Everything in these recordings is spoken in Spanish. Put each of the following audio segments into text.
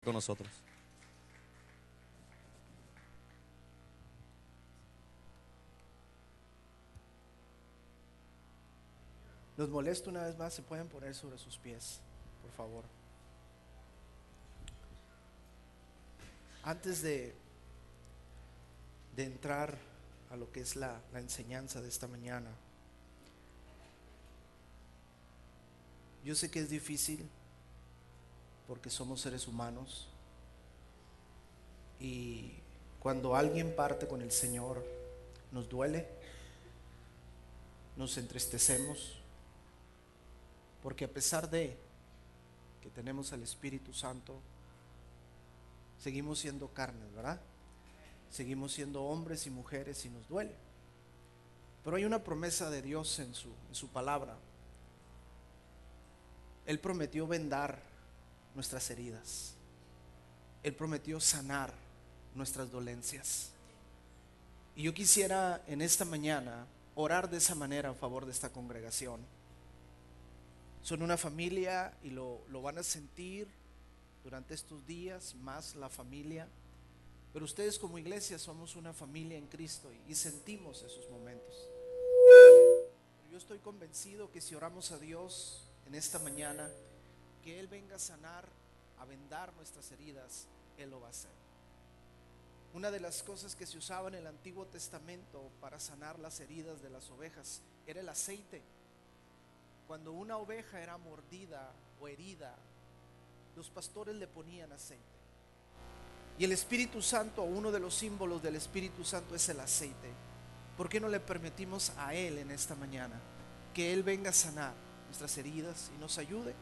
con nosotros. Los molesto una vez más, se pueden poner sobre sus pies, por favor. Antes de entrar a lo que es la enseñanza de esta mañana, yo sé que es difícil porque somos seres humanos y cuando alguien parte con el Señor nos duele, nos entristecemos, porque a pesar de que tenemos al Espíritu Santo, seguimos siendo carnes, ¿verdad? Seguimos siendo hombres y mujeres y nos duele. Pero hay una promesa de Dios en su palabra. Él prometió vendar nuestras heridas. Él prometió sanar nuestras dolencias. Y yo quisiera en esta mañana orar de esa manera a favor de esta congregación. Son una familia y lo van a sentir durante estos días, más la familia. Pero ustedes como iglesia somos una familia en Cristo y sentimos esos momentos. Yo estoy convencido que si oramos a Dios en esta mañana, que Él venga a sanar, a vendar nuestras heridas, Él lo va a hacer. Una de las cosas que se usaba en el Antiguo Testamento para sanar las heridas de las ovejas era el aceite. Cuando una oveja era mordida o herida, los pastores le ponían aceite. Y el Espíritu Santo, uno de los símbolos del Espíritu Santo es el aceite. ¿Por qué no le permitimos a Él en esta mañana que Él venga a sanar nuestras heridas y nos ayude,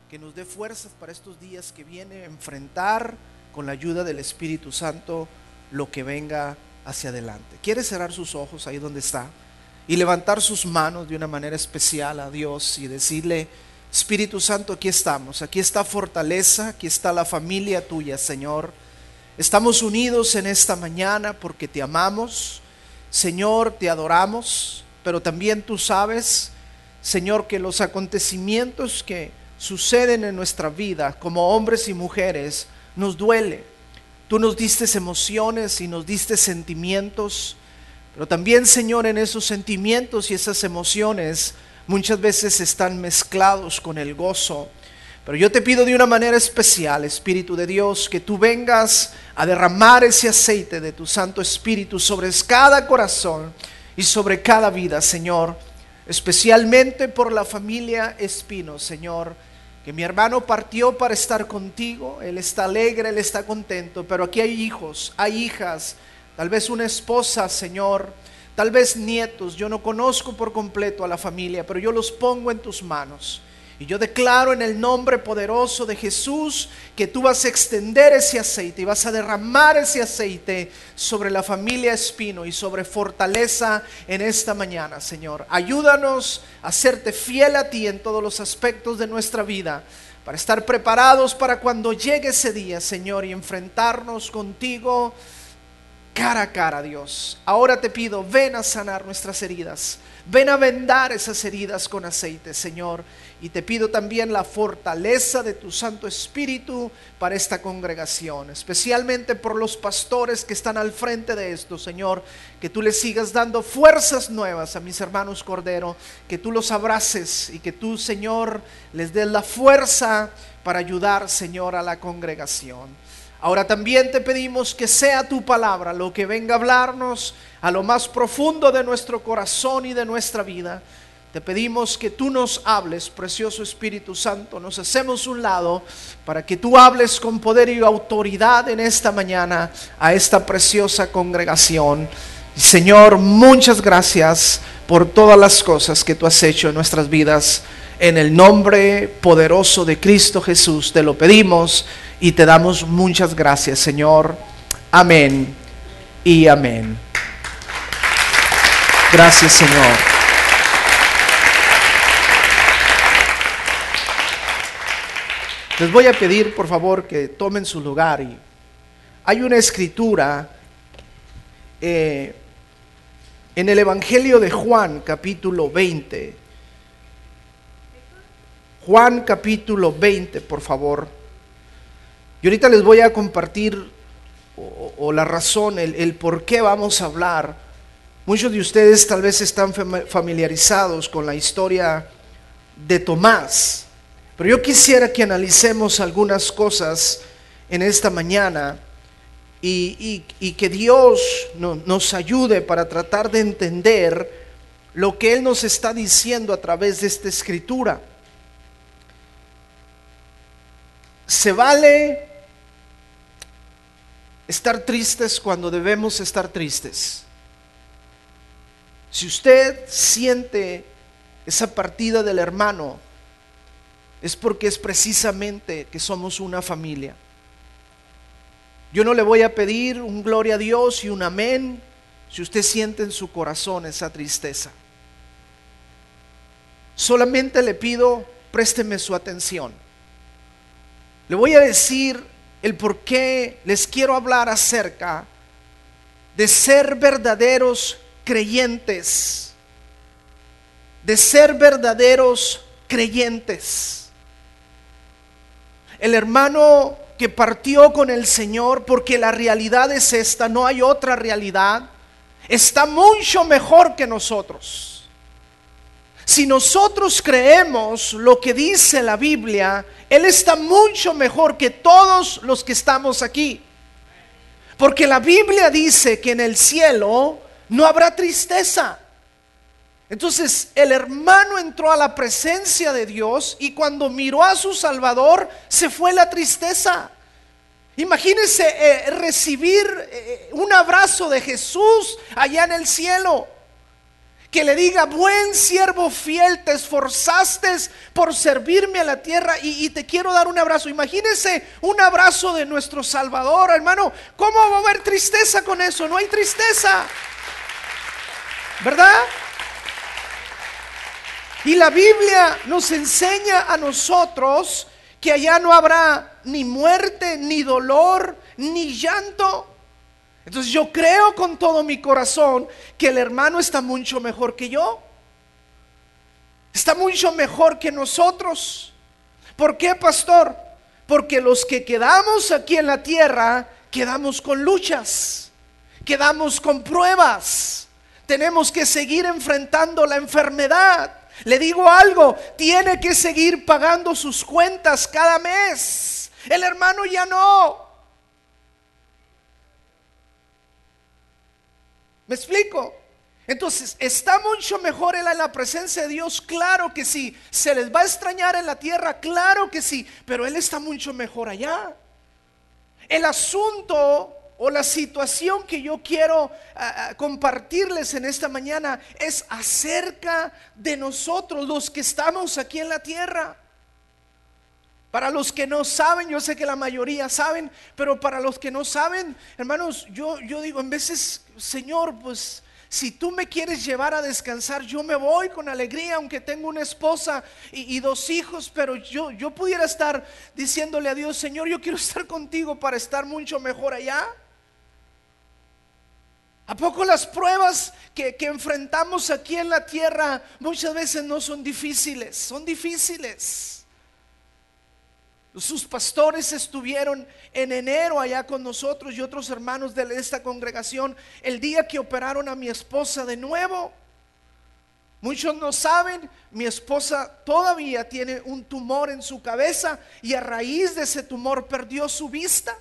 que nos dé fuerzas para estos días que viene, enfrentar con la ayuda del Espíritu Santo lo que venga hacia adelante? ¿Quiere cerrar sus ojos ahí donde está y levantar sus manos de una manera especial a Dios y decirle: Espíritu Santo, aquí estamos, aquí está fortaleza, aquí está la familia tuya, Señor. Estamos unidos en esta mañana porque te amamos, Señor, te adoramos, pero también tú sabes, Señor, que los acontecimientos que suceden en nuestra vida como hombres y mujeres nos duele. Tú nos diste emociones y nos diste sentimientos, pero también, Señor, en esos sentimientos y esas emociones muchas veces están mezclados con el gozo. Pero yo te pido de una manera especial, Espíritu de Dios, que tú vengas a derramar ese aceite de tu Santo Espíritu sobre cada corazón y sobre cada vida, Señor. Especialmente por la familia Espino, Señor, que mi hermano partió para estar contigo. Él está alegre, él está contento, pero aquí hay hijos, hay hijas, tal vez una esposa, Señor, tal vez nietos. Yo no conozco por completo a la familia, pero yo los pongo en tus manos. Y yo declaro en el nombre poderoso de Jesús que tú vas a extender ese aceite y vas a derramar ese aceite sobre la familia Espino y sobre Fortaleza en esta mañana, Señor. Ayúdanos a serte fiel a ti en todos los aspectos de nuestra vida, para estar preparados para cuando llegue ese día, Señor, y enfrentarnos contigo cara a cara, Dios. Ahora te pido, ven a sanar nuestras heridas, ven a vendar esas heridas con aceite, Señor. Y te pido también la fortaleza de tu Santo Espíritu para esta congregación, especialmente por los pastores que están al frente de esto, Señor. Que tú les sigas dando fuerzas nuevas a mis hermanos Cordero, que tú los abraces y que tú, Señor, les des la fuerza para ayudar, Señor, a la congregación. Ahora también te pedimos que sea tu palabra lo que venga a hablarnos a lo más profundo de nuestro corazón y de nuestra vida. Te pedimos que tú nos hables, precioso Espíritu Santo. Nos hacemos un lado para que tú hables con poder y autoridad en esta mañana a esta preciosa congregación. Señor, muchas gracias por todas las cosas que tú has hecho en nuestras vidas. En el nombre poderoso de Cristo Jesús te lo pedimos y te damos muchas gracias, Señor. Amén y amén. Gracias, Señor. Les voy a pedir, por favor, que tomen su lugar. Y hay una escritura en el Evangelio de Juan, capítulo 20. Juan, capítulo 20, por favor. Y ahorita les voy a compartir o la razón, el por qué vamos a hablar. Muchos de ustedes tal vez están familiarizados con la historia de Tomás, pero yo quisiera que analicemos algunas cosas en esta mañana y que Dios nos ayude para tratar de entender lo que Él nos está diciendo a través de esta escritura. Se vale estar tristes cuando debemos estar tristes. Si usted siente esa partida del hermano, es porque es precisamente que somos una familia. Yo no le voy a pedir un gloria a Dios y un amén si usted siente en su corazón esa tristeza. Solamente le pido, présteme su atención. Le voy a decir el por qué les quiero hablar acerca de ser verdaderos creyentes, de ser verdaderos creyentes. El hermano que partió con el Señor, porque la realidad es esta, no hay otra realidad, está mucho mejor que nosotros. Si nosotros creemos lo que dice la Biblia, Él está mucho mejor que todos los que estamos aquí. Porque la Biblia dice que en el cielo no habrá tristeza. Entonces el hermano entró a la presencia de Dios y cuando miró a su Salvador se fue la tristeza. Imagínense recibir un abrazo de Jesús allá en el cielo, que le diga: buen siervo fiel, te esforzaste por servirme a la tierra y te quiero dar un abrazo. Imagínense un abrazo de nuestro Salvador, hermano. ¿Cómo va a haber tristeza con eso? No hay tristeza, ¿verdad? Y la Biblia nos enseña a nosotros que allá no habrá ni muerte, ni dolor, ni llanto. Entonces yo creo con todo mi corazón que el hermano está mucho mejor que yo. Está mucho mejor que nosotros. ¿Por qué, pastor? Porque los que quedamos aquí en la tierra, quedamos con luchas, quedamos con pruebas. Tenemos que seguir enfrentando la enfermedad. Le digo algo, tiene que seguir pagando sus cuentas cada mes. El hermano ya no. ¿Me explico? Entonces, ¿está mucho mejor él en la presencia de Dios? Claro que sí. ¿Se les va a extrañar en la tierra? Claro que sí. Pero él está mucho mejor allá. El asunto o la situación que yo quiero compartirles en esta mañana es acerca de nosotros, los que estamos aquí en la tierra. Para los que no saben, yo sé que la mayoría saben, pero para los que no saben, hermanos, yo digo en veces: Señor, pues si tú me quieres llevar a descansar, yo me voy con alegría, aunque tengo una esposa y 2 hijos, pero yo pudiera estar diciéndole a Dios: Señor, yo quiero estar contigo para estar mucho mejor allá. ¿A poco las pruebas que enfrentamos aquí en la tierra muchas veces no son difíciles? Son difíciles. Sus pastores estuvieron en enero allá con nosotros y otros hermanos de esta congregación el día que operaron a mi esposa de nuevo. Muchos no saben, mi esposa todavía tiene un tumor en su cabeza y a raíz de ese tumor perdió su vista.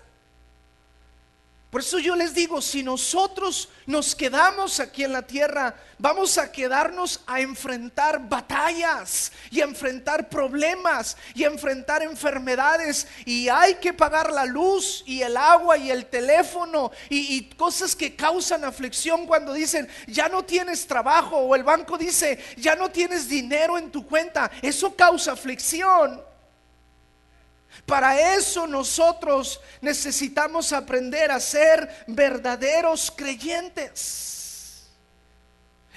Por eso yo les digo, si nosotros nos quedamos aquí en la tierra, vamos a quedarnos a enfrentar batallas y a enfrentar problemas y a enfrentar enfermedades, y hay que pagar la luz y el agua y el teléfono y cosas que causan aflicción. Cuando dicen ya no tienes trabajo, o el banco dice ya no tienes dinero en tu cuenta, eso causa aflicción. Para eso nosotros necesitamos aprender a ser verdaderos creyentes.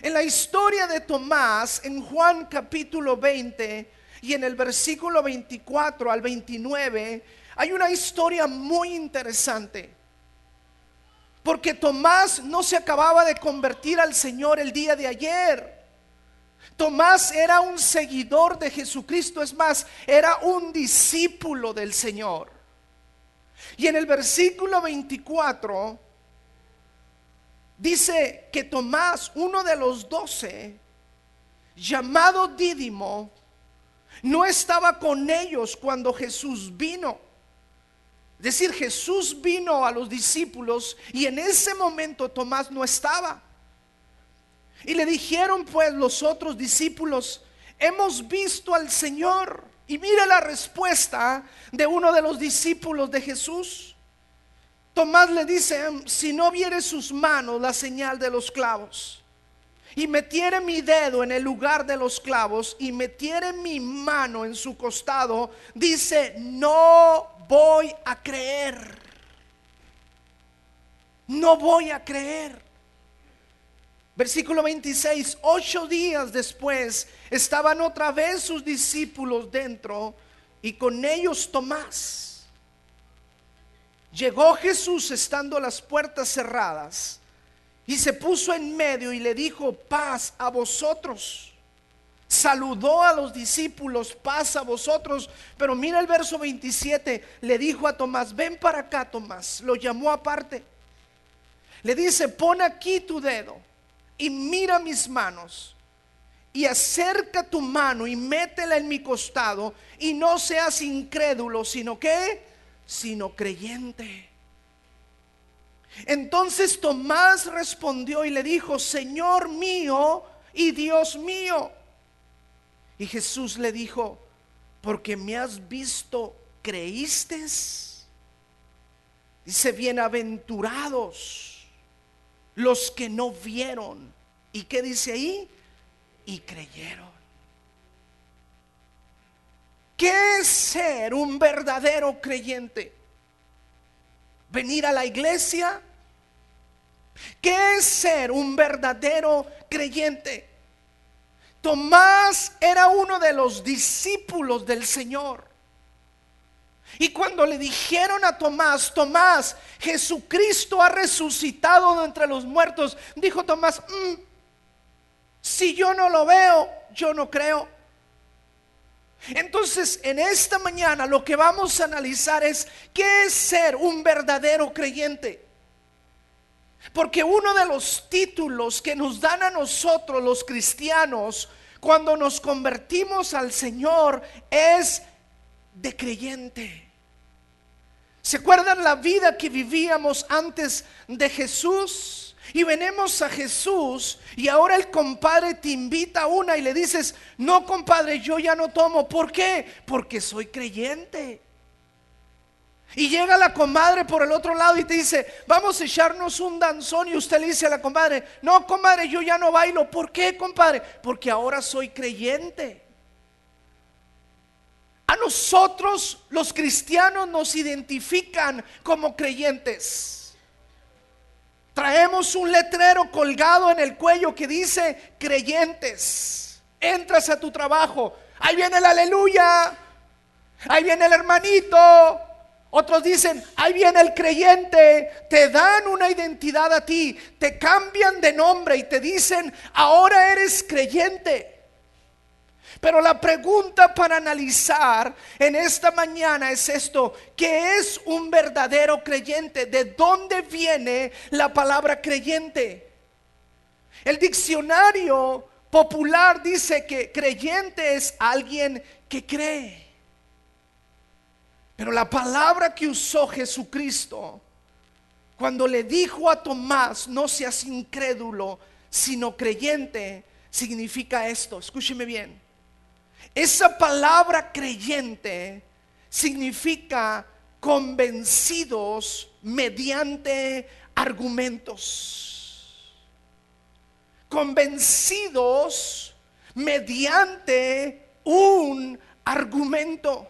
En la historia de Tomás, en Juan capítulo 20 y en el versículo 24 al 29, hay una historia muy interesante. Porque Tomás no se acababa de convertir al Señor el día de ayer. Tomás era un seguidor de Jesucristo, es más, era un discípulo del Señor. Y en el versículo 24 dice que Tomás, uno de los 12, llamado Dídimo, no estaba con ellos cuando Jesús vino. Es decir, Jesús vino a los discípulos y en ese momento Tomás no estaba. Y le dijeron pues los otros discípulos: hemos visto al Señor. Y mira la respuesta de uno de los discípulos de Jesús. Tomás le dice: si no viere sus manos la señal de los clavos, y metiere mi dedo en el lugar de los clavos, y metiere mi mano en su costado, dice, no voy a creer. No voy a creer. Versículo 26, 8 días después estaban otra vez sus discípulos dentro y con ellos Tomás. Llegó Jesús estando las puertas cerradas y se puso en medio y le dijo: paz a vosotros. Saludó a los discípulos: paz a vosotros. Pero mira el verso 27, le dijo a Tomás: ven para acá, Tomás. Lo llamó aparte. Le dice: pon aquí tu dedo y mira mis manos, y acerca tu mano y métela en mi costado, y no seas incrédulo, sino ¿qué? Sino creyente. Entonces Tomás respondió y le dijo: Señor mío y Dios mío. Y Jesús le dijo: porque me has visto, ¿creíste? Dice: bienaventurados los que no vieron. ¿Y qué dice ahí? Y creyeron. ¿Qué es ser un verdadero creyente? ¿Venir a la iglesia? ¿Qué es ser un verdadero creyente? Tomás era uno de los discípulos del Señor. Y cuando le dijeron a Tomás: Tomás, Jesucristo ha resucitado de entre los muertos, dijo Tomás: si yo no lo veo, yo no creo. Entonces en esta mañana lo que vamos a analizar es ¿qué es ser un verdadero creyente? Porque uno de los títulos que nos dan a nosotros los cristianos cuando nos convertimos al Señor es de creyente. ¿Se acuerdan la vida que vivíamos antes de Jesús? Y venimos a Jesús y ahora el compadre te invita a una y le dices: no, compadre, yo ya no tomo. ¿Por qué? Porque soy creyente. Y llega la comadre por el otro lado y te dice: vamos a echarnos un danzón. Y usted le dice a la comadre: no, comadre, yo ya no bailo. ¿Por qué, compadre? Porque ahora soy creyente. A nosotros los cristianos nos identifican como creyentes. Traemos un letrero colgado en el cuello que dice creyentes. Entras a tu trabajo, ahí viene el aleluya, ahí viene el hermanito. Otros dicen: ahí viene el creyente. Te dan una identidad a ti, te cambian de nombre y te dicen: ahora eres creyente. Pero la pregunta para analizar en esta mañana es esto: ¿qué es un verdadero creyente? ¿De dónde viene la palabra creyente? El diccionario popular dice que creyente es alguien que cree. Pero la palabra que usó Jesucristo cuando le dijo a Tomás: no seas incrédulo, sino creyente, significa esto. Escúcheme bien. Esa palabra creyente significa convencidos mediante argumentos. Convencidos mediante un argumento.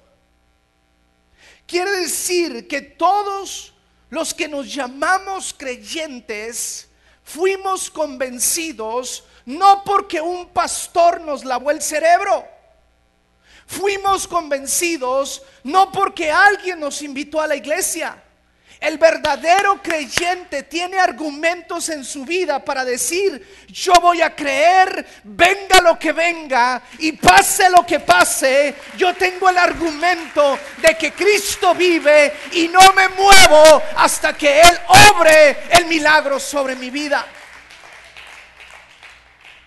Quiere decir que todos los que nos llamamos creyentes fuimos convencidos no porque un pastor nos lavó el cerebro. Fuimos convencidos no porque alguien nos invitó a la iglesia. El verdadero creyente tiene argumentos en su vida para decir: yo voy a creer, venga lo que venga y pase lo que pase. Yo tengo el argumento de que Cristo vive y no me muevo hasta que Él obre el milagro sobre mi vida.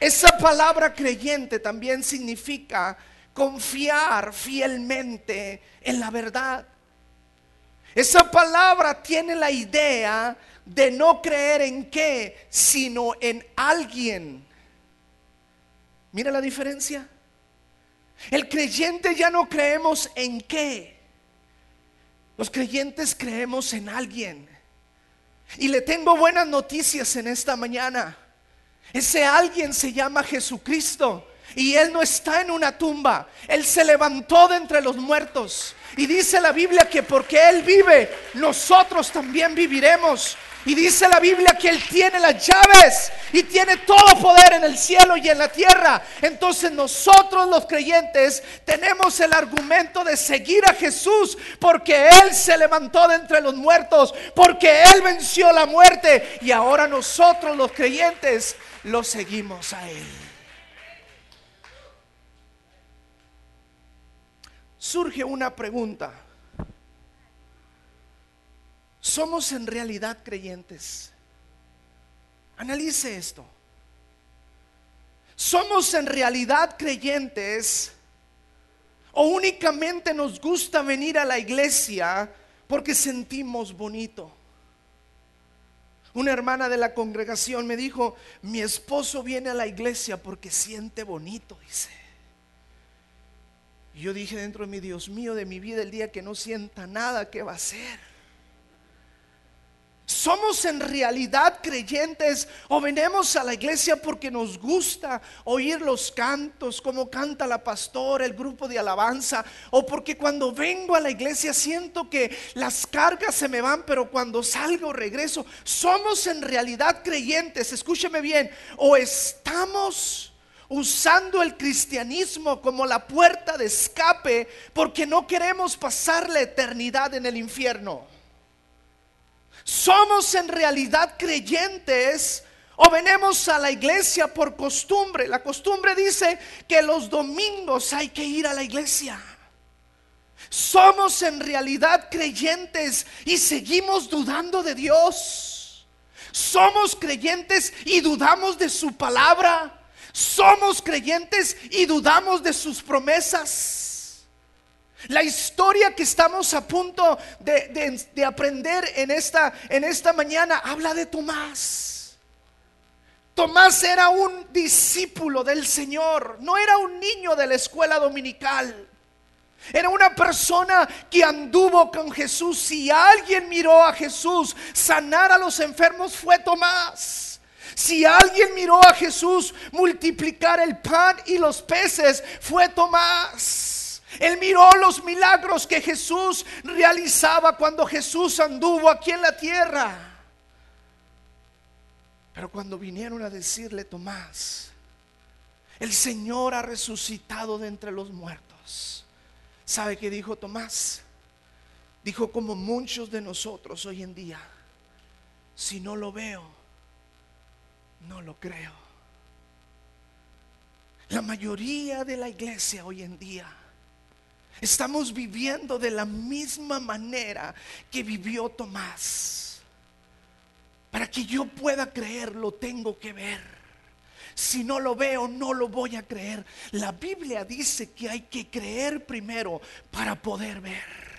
Esa palabra creyente también significa confiar fielmente en la verdad. Esa palabra tiene la idea de no creer en qué, sino en alguien. Mira la diferencia. El creyente ya no creemos en qué. Los creyentes creemos en alguien. Y le tengo buenas noticias en esta mañana. Ese alguien se llama Jesucristo. Y Él no está en una tumba. Él se levantó de entre los muertos. Y dice la Biblia que porque Él vive, nosotros también viviremos. Y dice la Biblia que Él tiene las llaves y tiene todo poder en el cielo y en la tierra. Entonces nosotros los creyentes tenemos el argumento de seguir a Jesús, porque Él se levantó de entre los muertos, porque Él venció la muerte. Y ahora nosotros los creyentes lo seguimos a Él. Surge una pregunta: ¿somos en realidad creyentes? Analice esto. ¿Somos en realidad creyentes o únicamente nos gusta venir a la iglesia porque sentimos bonito? Una hermana de la congregación me dijo: mi esposo viene a la iglesia porque siente bonito, dice. Y yo dije dentro de mí: Dios mío, de mi vida, el día que no sienta nada, ¿qué va a hacer? ¿Somos en realidad creyentes o venimos a la iglesia porque nos gusta oír los cantos, como canta la pastora, el grupo de alabanza? O porque cuando vengo a la iglesia siento que las cargas se me van, pero cuando salgo regreso. ¿Somos en realidad creyentes? Escúcheme bien. ¿O estamos usando el cristianismo como la puerta de escape porque no queremos pasar la eternidad en el infierno? ¿Somos en realidad creyentes o venimos a la iglesia por costumbre? La costumbre dice que los domingos hay que ir a la iglesia. ¿Somos en realidad creyentes y seguimos dudando de Dios? ¿Somos creyentes y dudamos de su palabra? ¿Somos creyentes y dudamos de sus promesas? La historia que estamos a punto de aprender en esta mañana habla de Tomás. Tomás era un discípulo del Señor, no era un niño de la escuela dominical. Era una persona que anduvo con Jesús. Si alguien miró a Jesús sanar a los enfermos, fue Tomás. Si alguien miró a Jesús multiplicar el pan y los peces, fue Tomás. Él miró los milagros que Jesús realizaba cuando Jesús anduvo aquí en la tierra. Pero cuando vinieron a decirle: Tomás, el Señor ha resucitado de entre los muertos, ¿sabe qué dijo Tomás? Dijo, como muchos de nosotros hoy en día: si no lo veo, no lo creo. La mayoría de la iglesia hoy en día estamos viviendo de la misma manera que vivió Tomás. Para que yo pueda creer, lo tengo que ver. Si no lo veo, no lo voy a creer. La Biblia dice que hay que creer primero para poder ver.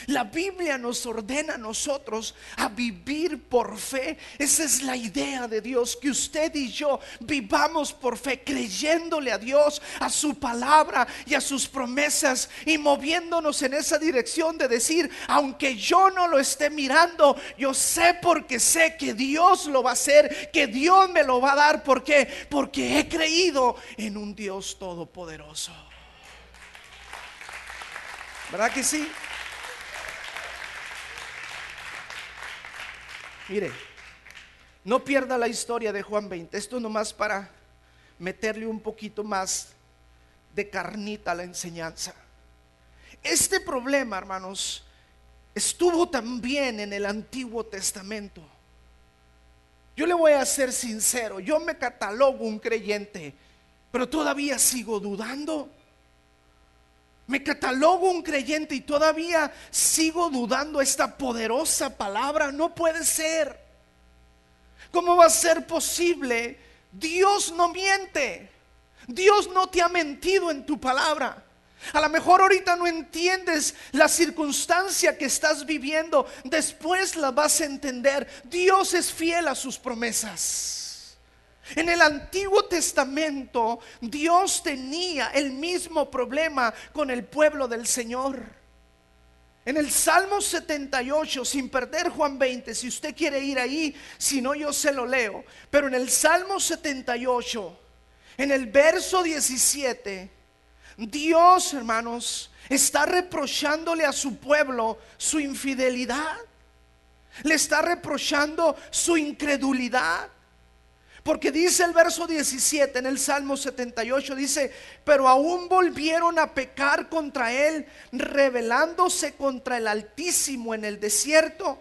La Biblia nos ordena a nosotros a vivir por fe. Esa es la idea de Dios, que usted y yo vivamos por fe, creyéndole a Dios, a su palabra y a sus promesas, y moviéndonos en esa dirección de decir: aunque yo no lo esté mirando, yo sé, porque sé que Dios lo va a hacer, que Dios me lo va a dar. ¿Por qué? Porque he creído en un Dios todopoderoso. ¿Verdad que sí? Mire, no pierda la historia de Juan 20. Esto nomás para meterle un poquito más de carnita a la enseñanza. Este problema, hermanos, estuvo también en el Antiguo Testamento. Yo le voy a ser sincero, yo me catalogo un creyente, pero todavía sigo dudando. Me catalogo un creyente y todavía sigo dudando esta poderosa palabra. No puede ser. ¿Cómo va a ser posible? Dios no miente. Dios no te ha mentido en tu palabra. A lo mejor ahorita no entiendes la circunstancia que estás viviendo. Después la vas a entender. Dios es fiel a sus promesas. En el Antiguo Testamento Dios tenía el mismo problema con el pueblo del Señor. En el Salmo 78, sin perder Juan 20, si usted quiere ir ahí, si no yo se lo leo. Pero en el Salmo 78, en el verso 17, Dios, hermanos, está reprochándole a su pueblo su infidelidad. Le está reprochando su incredulidad. Porque dice el verso 17 en el Salmo 78, dice: pero aún volvieron a pecar contra él, rebelándose contra el Altísimo en el desierto.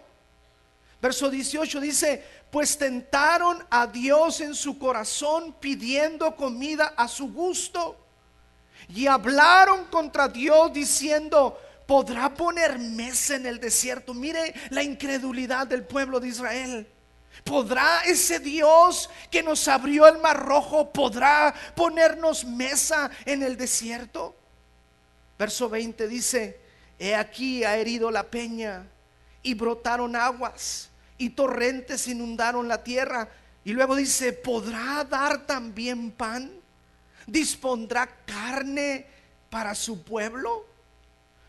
Verso 18 dice: pues tentaron a Dios en su corazón, pidiendo comida a su gusto. Y hablaron contra Dios diciendo: ¿podrá poner mesa en el desierto? Mire la incredulidad del pueblo de Israel. ¿Podrá ese Dios que nos abrió el mar rojo, podrá ponernos mesa en el desierto? Verso 20 dice: he aquí ha herido la peña y brotaron aguas y torrentes inundaron la tierra. Y luego dice: ¿podrá dar también pan? ¿Dispondrá carne para su pueblo?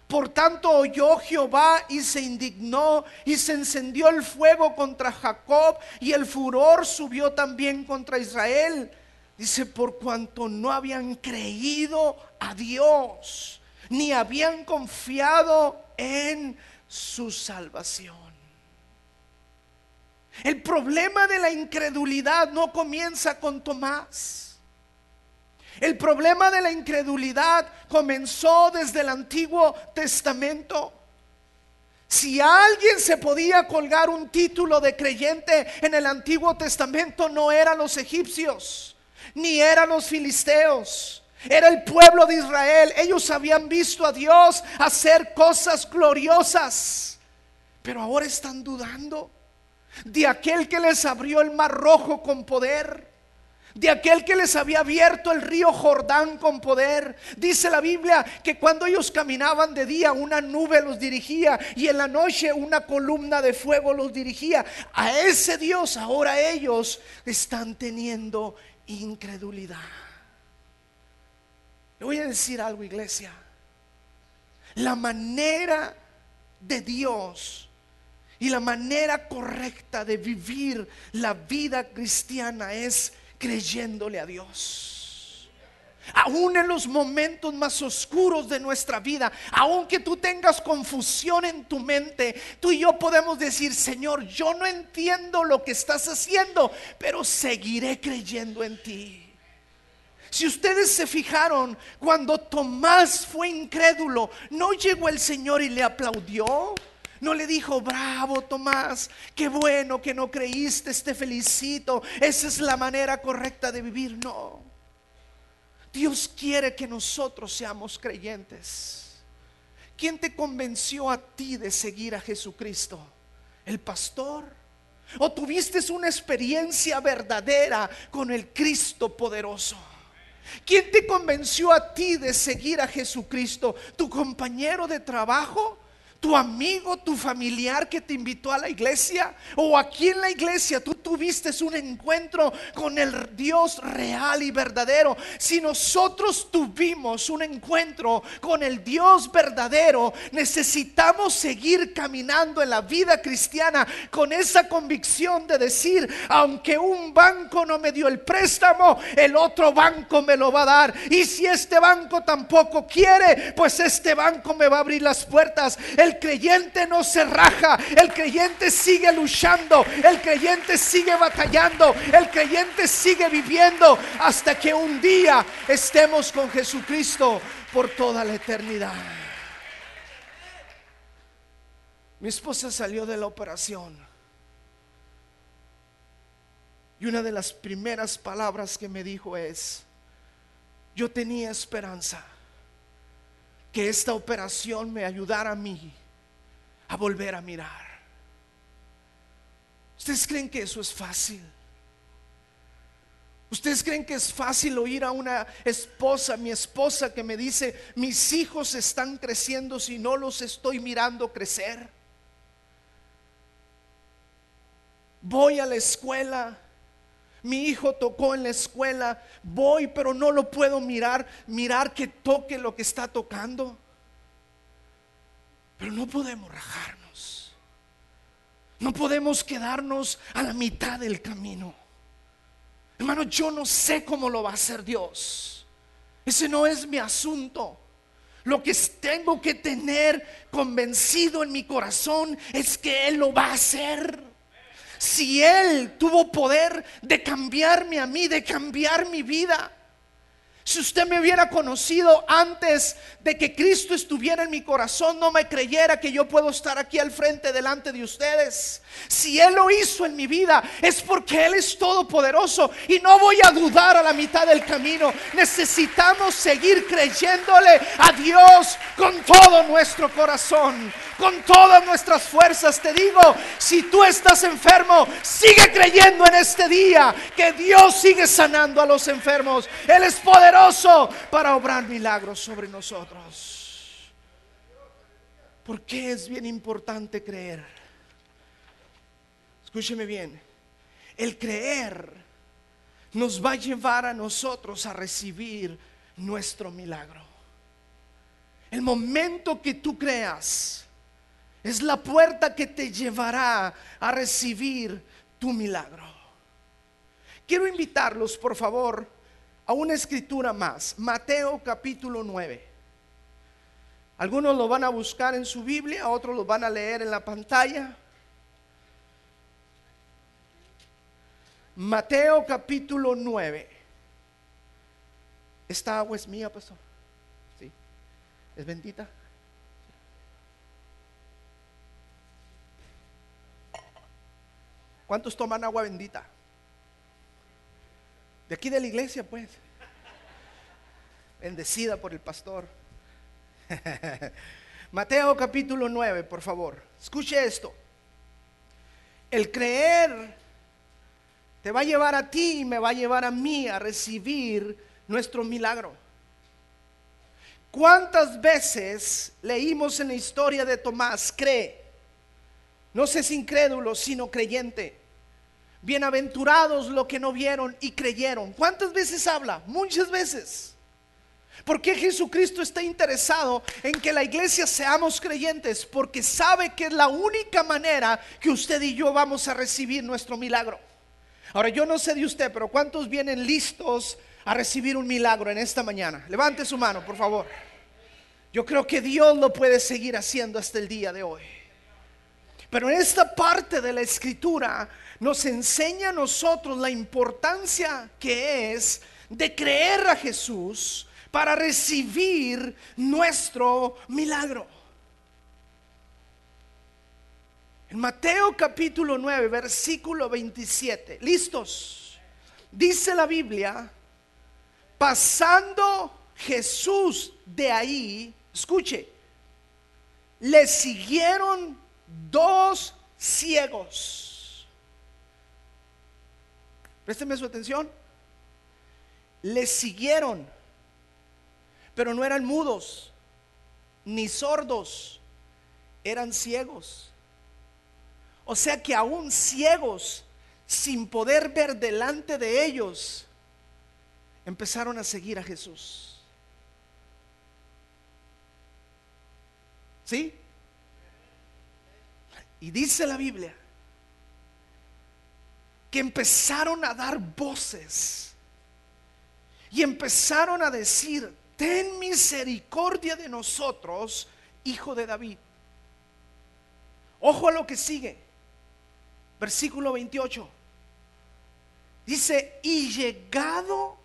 Por tanto oyó Jehová y se indignó, y se encendió el fuego contra Jacob, y el furor subió también contra Israel. Dice: por cuanto no habían creído a Dios, ni habían confiado en su salvación. El problema de la incredulidad no comienza con Tomás. El problema de la incredulidad comenzó desde el Antiguo Testamento. Si a alguien se podía colgar un título de creyente en el Antiguo Testamento, no eran los egipcios, ni eran los filisteos. Era el pueblo de Israel. Ellos habían visto a Dios hacer cosas gloriosas, pero ahora están dudando de aquel que les abrió el mar rojo con poder, de aquel que les había abierto el río Jordán con poder. Dice la Biblia que cuando ellos caminaban de día, una nube los dirigía, y en la noche una columna de fuego los dirigía. A ese Dios ahora ellos están teniendo incredulidad. Le voy a decir algo, iglesia. La manera de Dios y la manera correcta de vivir la vida cristiana es creyéndole a Dios. Aún en los momentos más oscuros de nuestra vida, aunque tú tengas confusión en tu mente, tú y yo podemos decir: Señor, yo no entiendo lo que estás haciendo, pero seguiré creyendo en ti. Si ustedes se fijaron, cuando Tomás fue incrédulo, no llegó el Señor y le aplaudió. No le dijo: bravo Tomás, qué bueno que no creíste, te felicito, esa es la manera correcta de vivir. No, Dios quiere que nosotros seamos creyentes. ¿Quién te convenció a ti de seguir a Jesucristo? ¿El pastor? ¿O tuviste una experiencia verdadera con el Cristo poderoso? ¿Quién te convenció a ti de seguir a Jesucristo? ¿Tu compañero de trabajo? ¿Tu amigo, tu familiar que te invitó a la iglesia? ¿O aquí en la iglesia tú tuviste un encuentro con el Dios real y verdadero? Si nosotros tuvimos un encuentro con el Dios verdadero, necesitamos seguir caminando en la vida cristiana con esa convicción de decir: aunque un banco no me dio el préstamo, el otro banco me lo va a dar. Y si este banco tampoco quiere, pues este banco me va a abrir las puertas. El creyente no se raja, el creyente sigue luchando, el creyente sigue batallando, el creyente sigue viviendo hasta que un día estemos con Jesucristo por toda la eternidad. Mi esposa salió de la operación y una de las primeras palabras que me dijo es: yo tenía esperanza que esta operación me ayudara a mí a volver a mirar. ¿Ustedes creen que eso es fácil? ¿Ustedes creen que es fácil oír a una esposa, mi esposa, que me dice: mis hijos están creciendo si no los estoy mirando crecer? Voy a la escuela, mi hijo tocó en la escuela, voy pero no lo puedo mirar que toque lo que está tocando. Pero no podemos rajarnos, no podemos quedarnos a la mitad del camino. Hermano, yo no sé cómo lo va a hacer Dios. Ese no es mi asunto. Lo que tengo que tener convencido en mi corazón es que Él lo va a hacer. Si Él tuvo poder de cambiarme a mí, de cambiar mi vida. Si usted me hubiera conocido antes de que Cristo estuviera en mi corazón, no me creyera que yo puedo estar aquí al frente delante de ustedes. Si Él lo hizo en mi vida, es porque Él es todopoderoso y no voy a dudar a la mitad del camino. Necesitamos seguir creyéndole a Dios con todo nuestro corazón, con todas nuestras fuerzas. Te digo, si tú estás enfermo, sigue creyendo en este día que Dios sigue sanando a los enfermos. Él es poderoso para obrar milagros sobre nosotros. ¿Por qué es bien importante creer? Escúcheme bien. El creer nos va a llevar a nosotros a recibir nuestro milagro. El momento que tú creas es la puerta que te llevará a recibir tu milagro. Quiero invitarlos, por favor, a una escritura más. Mateo capítulo 9. Algunos lo van a buscar en su Biblia, otros lo van a leer en la pantalla. Mateo capítulo 9. ¿Esta agua es mía, pastor? Sí. ¿Es bendita? ¿Cuántos toman agua bendita? De aquí de la iglesia, pues. Bendecida por el pastor. Mateo capítulo 9, por favor. Escuche esto. El creer te va a llevar a ti y me va a llevar a mí a recibir nuestro milagro. ¿Cuántas veces leímos en la historia de Tomás? Cree. No se es incrédulo, sino creyente. Bienaventurados los que no vieron y creyeron. ¿Cuántas veces habla? Muchas veces. ¿Por qué Jesucristo está interesado en que la iglesia seamos creyentes? Porque sabe que es la única manera que usted y yo vamos a recibir nuestro milagro. Ahora, yo no sé de usted, pero ¿cuántos vienen listos a recibir un milagro en esta mañana? Levante su mano, por favor. Yo creo que Dios lo puede seguir haciendo hasta el día de hoy. Pero en esta parte de la escritura nos enseña a nosotros la importancia que es de creer a Jesús para recibir nuestro milagro. En Mateo capítulo 9, versículo 27. ¿Listos? Dice la Biblia: pasando Jesús de ahí, escuche, le siguieron dos ciegos. Présteme su atención. Le siguieron, pero no eran mudos ni sordos, eran ciegos. O sea que aún ciegos, sin poder ver delante de ellos, empezaron a seguir a Jesús. ¿Sí? Y dice la Biblia que empezaron a dar voces y empezaron a decir: ten misericordia de nosotros, hijo de David. Ojo a lo que sigue. Versículo 28. Dice: y llegado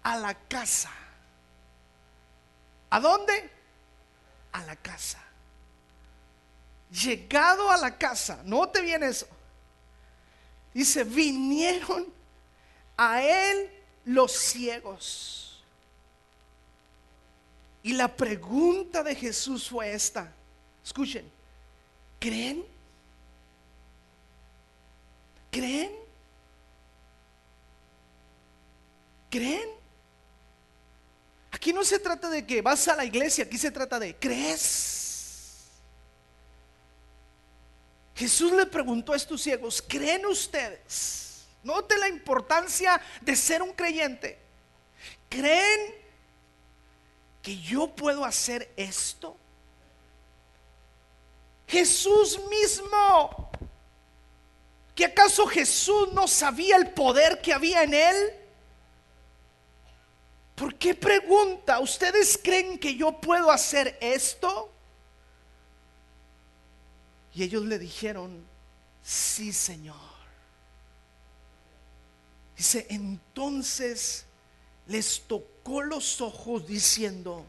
a la casa. ¿A dónde? A la casa. llegado a la casa, note bien eso, dice, vinieron a él los ciegos. Y la pregunta de Jesús fue esta. Escuchen, ¿creen? ¿Creen? ¿Creen? Aquí no se trata de que vas a la iglesia, aquí se trata de ¿crees? Jesús le preguntó a estos ciegos, ¿creen ustedes? Note la importancia de ser un creyente. ¿Creen que yo puedo hacer esto? Jesús mismo. ¿Que acaso Jesús no sabía el poder que había en él? ¿Por qué pregunta? ¿Ustedes creen que yo puedo hacer esto? Y ellos le dijeron, sí, Señor. Dice, entonces les tocó los ojos diciendo,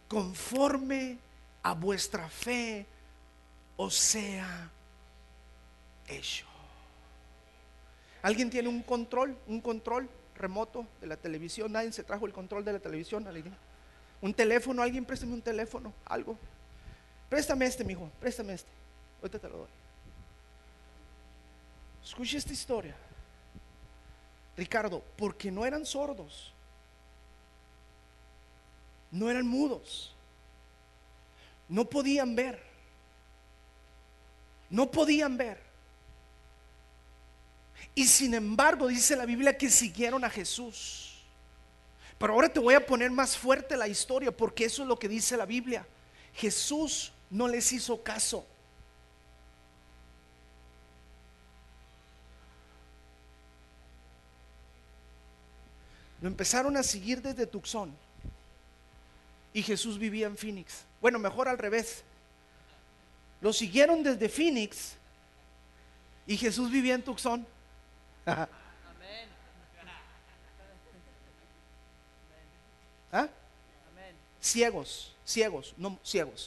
conforme a vuestra fe os sea hecho. ¿Alguien tiene un control remoto de la televisión? Nadie se trajo el control de la televisión. Un teléfono, alguien préstame un teléfono, algo. Préstame este, mijo, préstame este. Ahorita te lo doy. Escuche esta historia, Ricardo, porque no eran sordos, no eran mudos, no podían ver, y sin embargo dice la Biblia que siguieron a Jesús. Pero ahora te voy a poner más fuerte la historia, porque eso es lo que dice la Biblia. Jesús no les hizo caso. Lo empezaron a seguir desde Tucson y Jesús vivía en Phoenix. Bueno, mejor al revés. Lo siguieron desde Phoenix y Jesús vivía en Tucson. ¿Ah? Ciegos,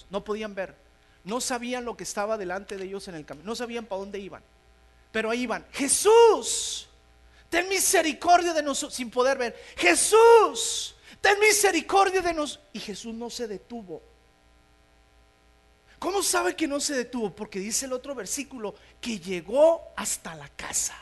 no podían ver, no sabían lo que estaba delante de ellos en el camino, no sabían para dónde iban, pero ahí iban. Jesús, ten misericordia de nosotros, sin poder ver. Jesús, ten misericordia de nosotros. Y Jesús no se detuvo. ¿Cómo sabe que no se detuvo? Porque dice el otro versículo que llegó hasta la casa.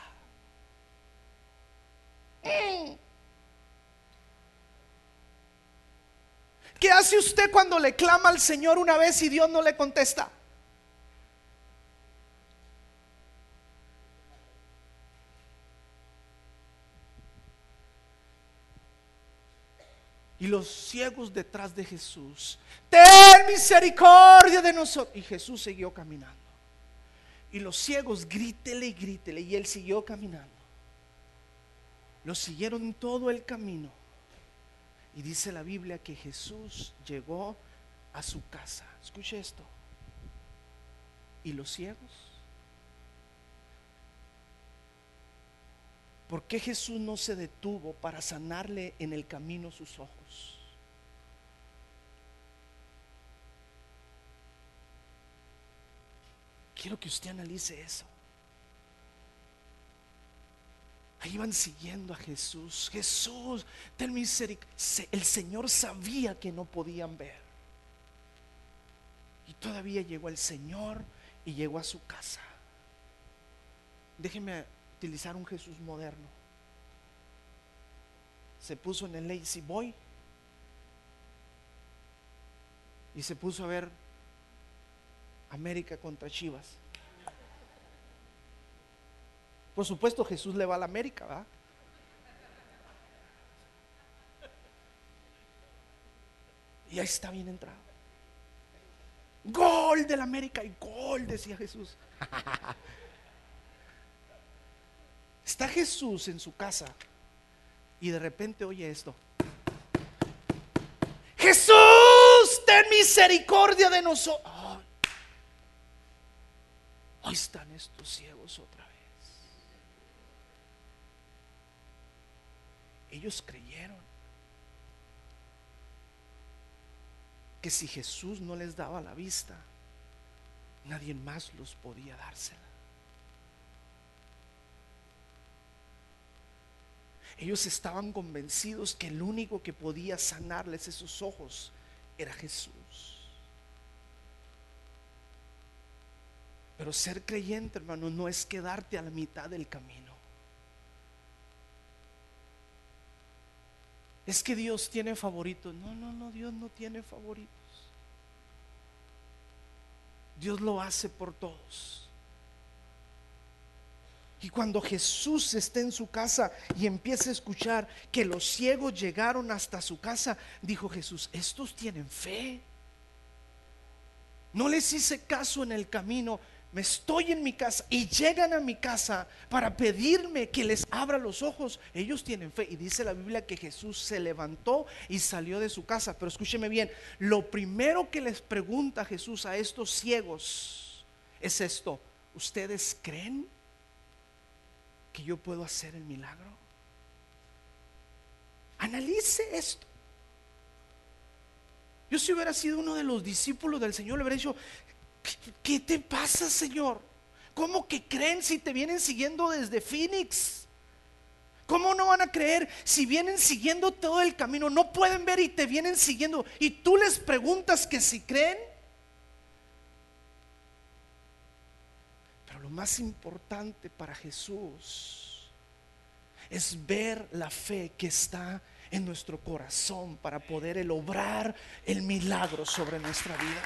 ¿Qué hace usted cuando le clama al Señor una vez y Dios no le contesta? Y los ciegos detrás de Jesús, ten misericordia de nosotros. Y Jesús siguió caminando. Y los ciegos, grítele y grítele. Y él siguió caminando. Los siguieron todo el camino. Y dice la Biblia que Jesús llegó a su casa. Escuche esto. ¿Y los ciegos? ¿Por qué Jesús no se detuvo para sanarle en el camino sus ojos? Quiero que usted analice eso. Ahí van siguiendo a Jesús. Jesús, ten misericordia. El Señor sabía que no podían ver. Y todavía llegó el Señor y llegó a su casa. Déjeme utilizar un Jesús moderno. Se puso en el Lazy Boy y se puso a ver América contra Chivas. Por supuesto Jesús le va a la América, ¿verdad? Y ahí está bien entrado. Gol del América y gol, decía Jesús. Está Jesús en su casa y de repente oye esto: Jesús, ten misericordia de nosotros. Ahí están estos ciegos otra vez. Ellos creyeron que si Jesús no les daba la vista, nadie más los podía dársela. Ellos estaban convencidos que el único que podía sanarles esos ojos era Jesús. Pero ser creyente, hermano, no es quedarte a la mitad del camino. Es que Dios tiene favoritos. No, Dios no tiene favoritos. Dios lo hace por todos. Y cuando Jesús esté en su casa y empiece a escuchar que los ciegos llegaron hasta su casa, dijo Jesús: estos tienen fe. No les hice caso en el camino. Me estoy en mi casa y llegan a mi casa para pedirme que les abra los ojos. Ellos tienen fe. Y dice la Biblia que Jesús se levantó y salió de su casa. Pero escúcheme bien, lo primero que les pregunta Jesús a estos ciegos es esto: ¿ustedes creen que yo puedo hacer el milagro? Analice esto. Yo, si hubiera sido uno de los discípulos del Señor, le hubiera dicho: ¿qué te pasa, Señor? ¿Cómo que creen si te vienen siguiendo desde Phoenix? ¿Cómo no van a creer si vienen siguiendo todo el camino? No pueden ver y te vienen siguiendo, y tú les preguntas que si creen. Pero lo más importante para Jesús es ver la fe que está en nuestro corazón para poder el obrar el milagro sobre nuestra vida.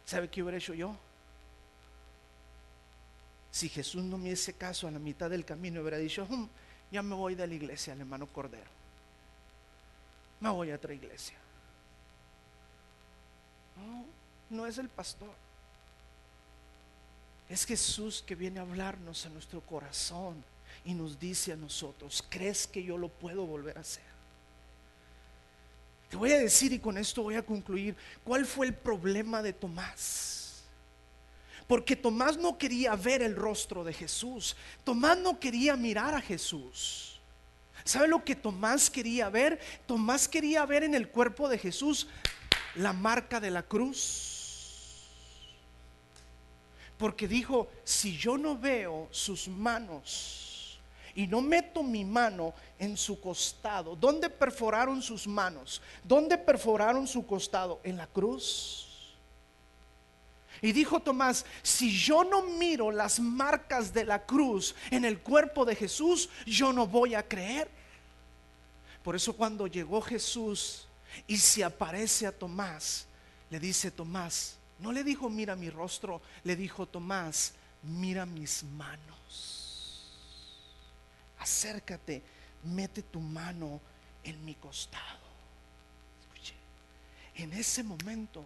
¿Sabe qué hubiera hecho yo? Si Jesús no me hizo caso a la mitad del camino, hubiera dicho: ya me voy de la iglesia, el hermano Cordero, me voy a otra iglesia. No es el pastor, es Jesús que viene a hablarnos a nuestro corazón y nos dice a nosotros: ¿crees que yo lo puedo volver a hacer? Te voy a decir, y con esto voy a concluir, cuál fue el problema de Tomás. Porque Tomás no quería ver el rostro de Jesús. Tomás no quería mirar a Jesús. ¿Sabe lo que Tomás quería ver? Tomás quería ver en el cuerpo de Jesús la marca de la cruz. Porque dijo: si yo no veo sus manos y no meto mi mano en su costado. ¿Dónde perforaron sus manos? ¿Dónde perforaron su costado? En la cruz. Y dijo Tomás: si yo no miro las marcas de la cruz en el cuerpo de Jesús, yo no voy a creer. Por eso cuando llegó Jesús y se aparece a Tomás, le dice: Tomás, no le dijo mira mi rostro, le dijo: Tomás, mira mis manos. Acércate, mete tu mano en mi costado. Escuche, en ese momento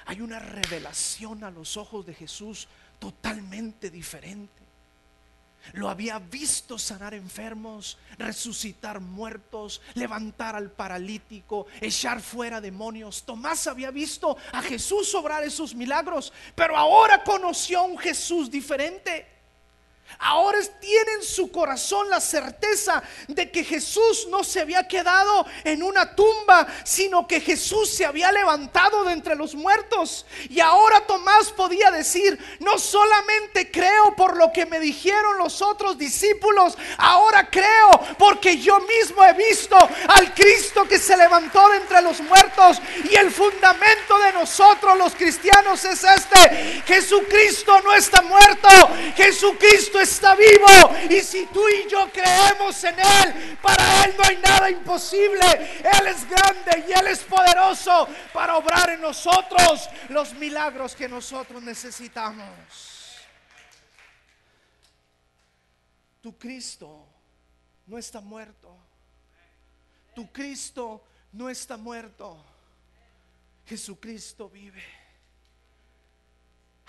hay una revelación a los ojos de Jesús totalmente diferente. Lo había visto sanar enfermos, resucitar muertos, levantar al paralítico, echar fuera demonios. Tomás había visto a Jesús obrar esos milagros, pero ahora conoció a un Jesús diferente. Ahora tiene en su corazón la certeza de que Jesús no se había quedado en una tumba, sino que Jesús se había levantado de entre los muertos. Y ahora Tomás podía decir: no solamente creo por lo que me dijeron los otros discípulos, ahora creo porque yo mismo he visto al Cristo que se levantó de entre los muertos. Y el fundamento de nosotros los cristianos es este: Jesucristo no está muerto, Jesucristo está vivo. Y si tú y yo creemos en Él, para Él no hay nada imposible. Él es grande y Él es poderoso para obrar en nosotros los milagros que nosotros necesitamos. Tu Cristo no está muerto. Tu Cristo no está muerto. Jesucristo vive.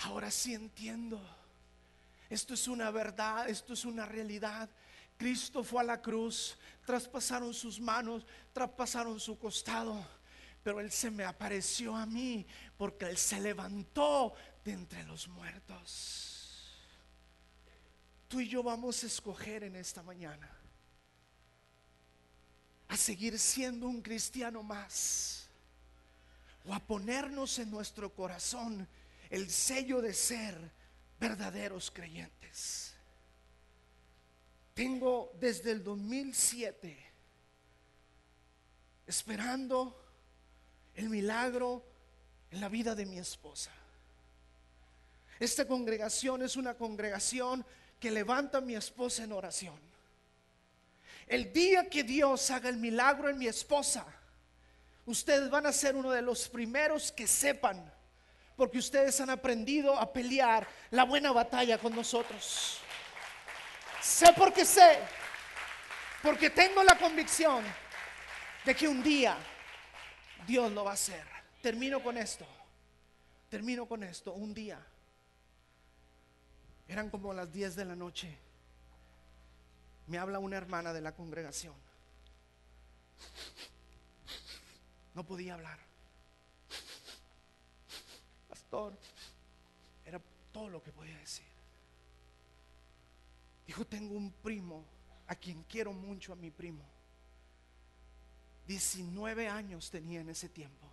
Ahora sí entiendo. Esto es una verdad, esto es una realidad. Cristo fue a la cruz, traspasaron sus manos, traspasaron su costado, pero Él se me apareció a mí porque Él se levantó de entre los muertos. Tú y yo vamos a escoger en esta mañana a seguir siendo un cristiano más, o a ponernos en nuestro corazón el sello de ser verdaderos creyentes. Tengo desde el 2007 esperando el milagro en la vida de mi esposa. Esta congregación es una congregación que levanta a mi esposa en oración. El día que Dios haga el milagro en mi esposa, ustedes van a ser uno de los primeros que sepan, porque ustedes han aprendido a pelear la buena batalla con nosotros. Sé porque tengo la convicción de que un día Dios lo va a hacer. Termino con esto. Un día, eran como las 10 de la noche, me habla una hermana de la congregación. No podía hablar. Pastor, era todo lo que podía decir. Dijo: tengo un primo a quien quiero mucho, a mi primo. 19 años tenía en ese tiempo.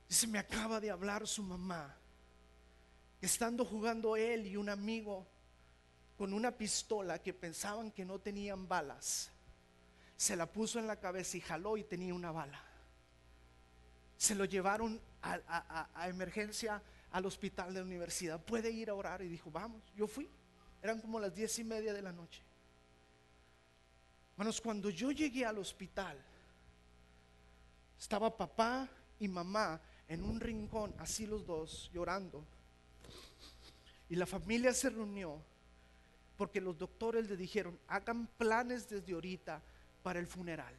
Dice: me acaba de hablar su mamá, estando jugando él y un amigo con una pistola que pensaban que no tenían balas, se la puso en la cabeza y jaló y tenía una bala. Se lo llevaron a emergencia al hospital de la universidad. ¿Puede ir a orar? Y dijo: vamos. Yo fui. Eran como las 10:30 de la noche. Hermanos, cuando yo llegué al hospital, estaba papá y mamá en un rincón, así los dos, llorando. Y la familia se reunió porque los doctores le dijeron: hagan planes desde ahorita para el funeral.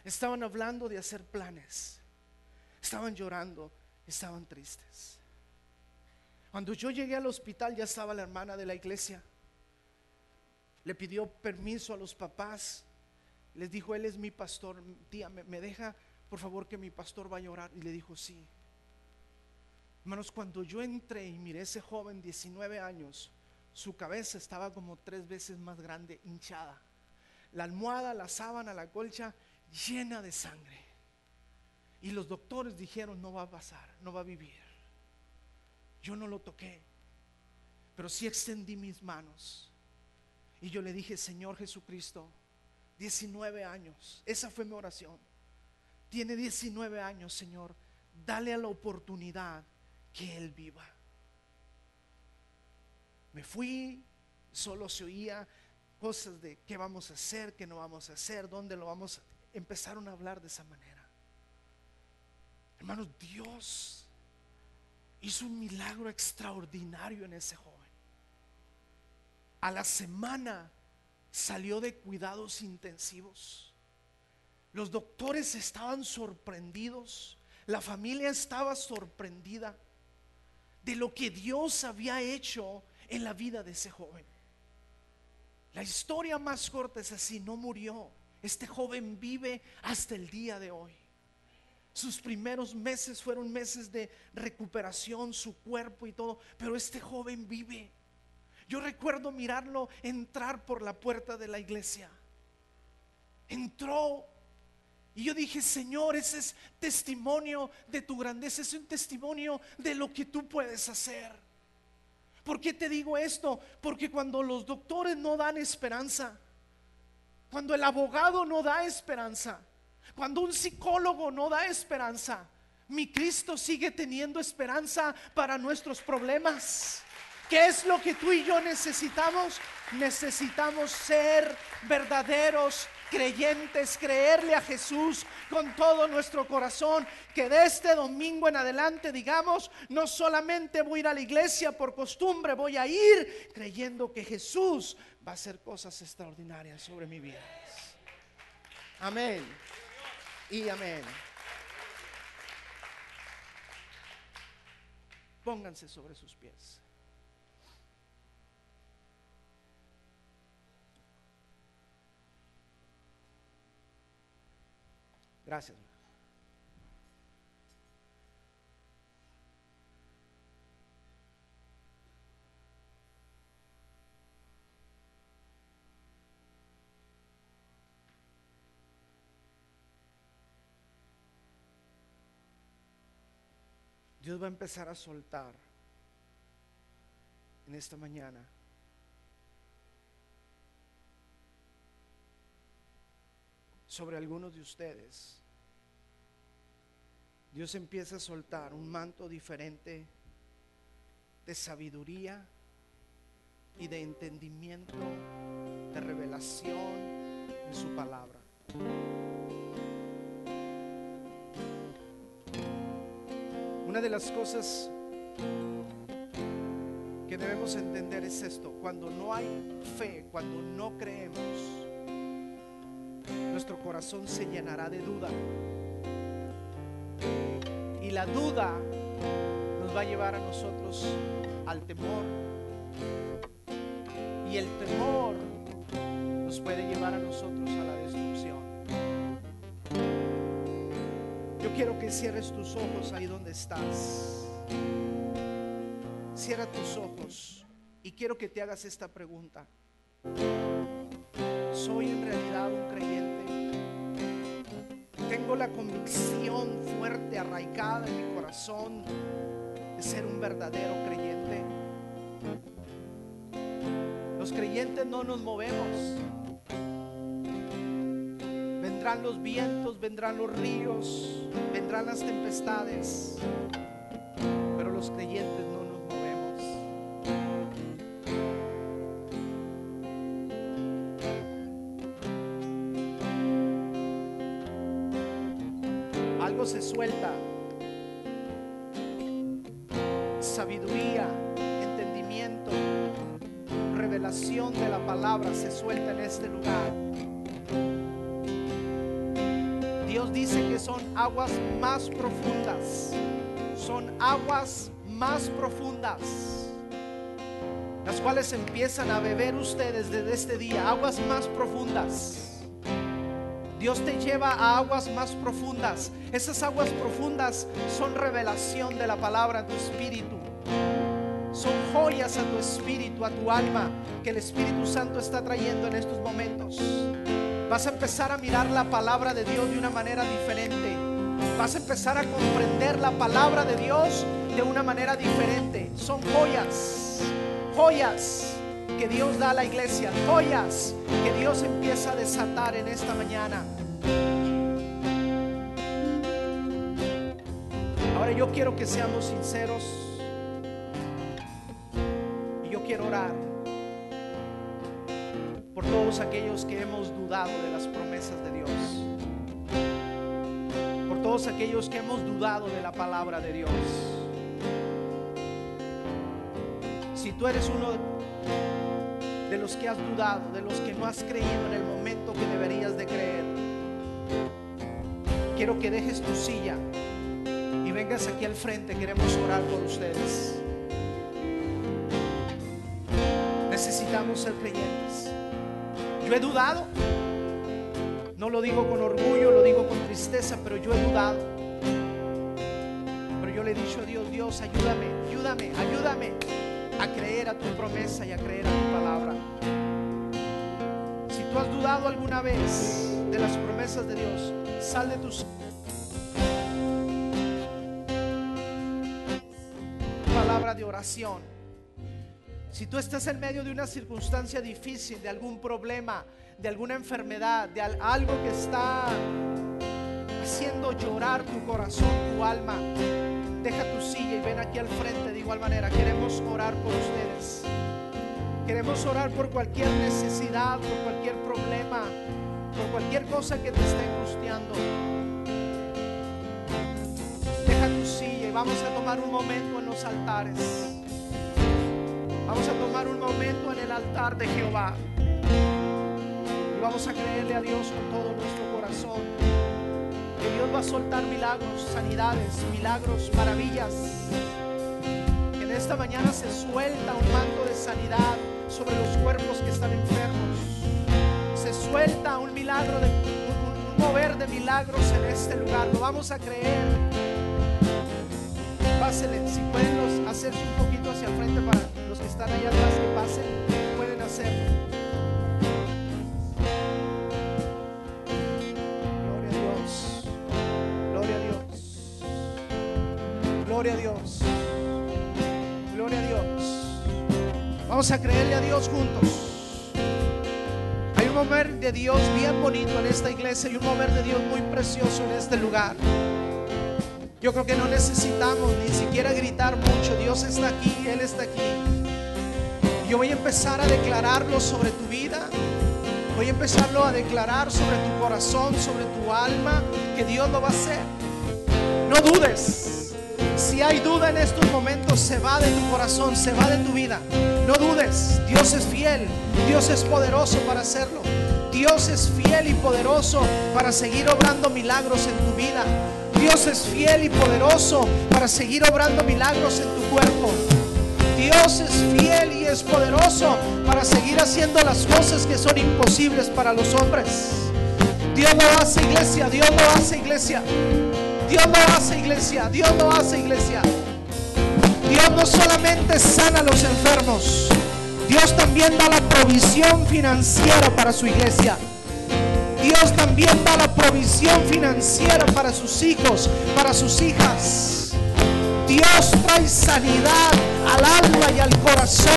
Estaban hablando de hacer planes. Estaban llorando, estaban tristes. Cuando yo llegué al hospital, ya estaba la hermana de la iglesia. Le pidió permiso a los papás. Les dijo: él es mi pastor. Tía, ¿me deja por favor que mi pastor vaya a orar? Y le dijo: sí. Hermanos, cuando yo entré y miré a ese joven, 19 años, su cabeza estaba como 3 veces más grande, hinchada. La almohada, la sábana, la colcha llena de sangre. Y los doctores dijeron: no va a pasar, no va a vivir. Yo no lo toqué, pero sí extendí mis manos y yo le dije: Señor Jesucristo, 19 años, esa fue mi oración. Tiene 19 años, Señor, dale a la oportunidad que él viva. Me fui, solo se oía cosas de qué vamos a hacer, qué no vamos a hacer, dónde lo vamos a... Empezaron a hablar de esa manera. Hermanos, Dios hizo un milagro extraordinario en ese joven. A la semana salió de cuidados intensivos. Los doctores estaban sorprendidos, la familia estaba sorprendida de lo que Dios había hecho en la vida de ese joven. La historia más corta es así: no murió. Este joven vive hasta el día de hoy. Sus primeros meses fueron meses de recuperación, su cuerpo y todo, pero este joven vive. Yo recuerdo mirarlo entrar por la puerta de la iglesia. Entró y yo dije: Señor, ese es testimonio de tu grandeza, es un testimonio de lo que tú puedes hacer. ¿Por qué te digo esto? Porque cuando los doctores no dan esperanza, cuando el abogado no da esperanza, cuando un psicólogo no da esperanza, mi Cristo sigue teniendo esperanza para nuestros problemas. ¿Qué es lo que tú y yo necesitamos? Necesitamos ser verdaderos creyentes, creerle a Jesús con todo nuestro corazón. Que de este domingo en adelante digamos: no solamente voy a ir a la iglesia por costumbre, voy a ir creyendo que Jesús va a hacer cosas extraordinarias sobre mi vida. Amén y amén. Pónganse sobre sus pies. Gracias. Dios va a empezar a soltar en esta mañana. Sobre algunos de ustedes, Dios empieza a soltar un manto diferente de sabiduría y de entendimiento, de revelación en su palabra. Una de las cosas que debemos entender es esto: cuando no hay fe, cuando no creemos, nuestro corazón se llenará de duda, y la duda nos va a llevar a nosotros al temor, y el temor nos puede llevar a nosotros a la destrucción. Yo quiero que cierres tus ojos ahí donde estás. Cierra tus ojos y quiero que te hagas esta pregunta: ¿soy en realidad un creyente? ¿Tengo la convicción fuerte, arraigada en mi corazón de ser un verdadero creyente? Los creyentes no nos movemos. Vendrán los vientos, vendrán los ríos, vendrán las tempestades, pero los creyentes no nos movemos. Algo se suelta: sabiduría, entendimiento, revelación de la palabra se suelta en este lugar. Dios dice que son aguas más profundas, son aguas más profundas, las cuales empiezan a beber ustedes desde este día, aguas más profundas. Dios te lleva a aguas más profundas. Esas aguas profundas son revelación de la palabra en tu espíritu, son joyas a tu espíritu, a tu alma, que el Espíritu Santo está trayendo en estos momentos. Vas a empezar a mirar la palabra de Dios de una manera diferente. Vas a empezar a comprender la palabra de Dios de una manera diferente. Son joyas, joyas que Dios da a la iglesia, joyas que Dios empieza a desatar en esta mañana. Ahora yo quiero que seamos sinceros y yo quiero orar por todos aquellos que hemos dudado de las promesas de Dios, por todos aquellos que hemos dudado de la palabra de Dios. Si tú eres uno de los que has dudado, de los que no has creído en el momento que deberías de creer, quiero que dejes tu silla y vengas aquí al frente. Queremos orar por ustedes. Necesitamos ser creyentes. Yo he dudado, no lo digo con orgullo, lo digo con tristeza, pero yo he dudado. Pero yo le he dicho a Dios: Dios, ayúdame, ayúdame, ayúdame a creer a tu promesa y a creer a tu palabra. Si tú has dudado alguna vez de las promesas de Dios, sal de tus palabra de oración. Si tú estás en medio de una circunstancia difícil, de algún problema, de alguna enfermedad, de algo que está haciendo llorar tu corazón, tu alma, deja tu silla y ven aquí al frente. De igual manera, queremos orar por ustedes. Queremos orar por cualquier necesidad, por cualquier problema, por cualquier cosa que te esté angustiando. Deja tu silla y vamos a tomar un momento en los altares. Vamos a tomar un momento en el altar de Jehová y vamos a creerle a Dios con todo nuestro corazón que Dios va a soltar milagros, sanidades, milagros, maravillas. Que en esta mañana se suelta un manto de sanidad sobre los cuerpos que están enfermos. Se suelta un milagro, un mover de milagros en este lugar. Lo vamos a creer. Pásenle, si pueden hacerse un poquito hacia el frente para los que están allá atrás, que pasen, pueden hacerlo. Gloria a Dios, gloria a Dios, gloria Gloria a Dios. Gloria a Dios. Vamos a creerle a Dios juntos. Hay un mover de Dios bien bonito en esta iglesia y un mover de Dios muy precioso en este lugar. Yo creo que no necesitamos ni siquiera gritar mucho. Dios está aquí, Él está aquí. Yo voy a empezar a declararlo sobre tu vida. Voy a empezarlo a declarar sobre tu corazón, sobre tu alma, que Dios lo va a hacer. No dudes. Si hay duda en estos momentos, se va de tu corazón, se va de tu vida. No dudes. Dios es fiel. Dios es poderoso para hacerlo. Dios es fiel y poderoso para seguir obrando milagros en tu vida. Dios es fiel y poderoso para seguir obrando milagros en tu cuerpo. Dios es fiel y es poderoso para seguir haciendo las cosas que son imposibles para los hombres. Dios lo hace, iglesia. Dios lo hace, iglesia. Dios lo hace, iglesia. Dios lo hace, iglesia. Dios no solamente sana a los enfermos, Dios también da la provisión financiera para su iglesia. Dios también da la provisión financiera para sus hijos, para sus hijas. Dios trae sanidad al alma y al corazón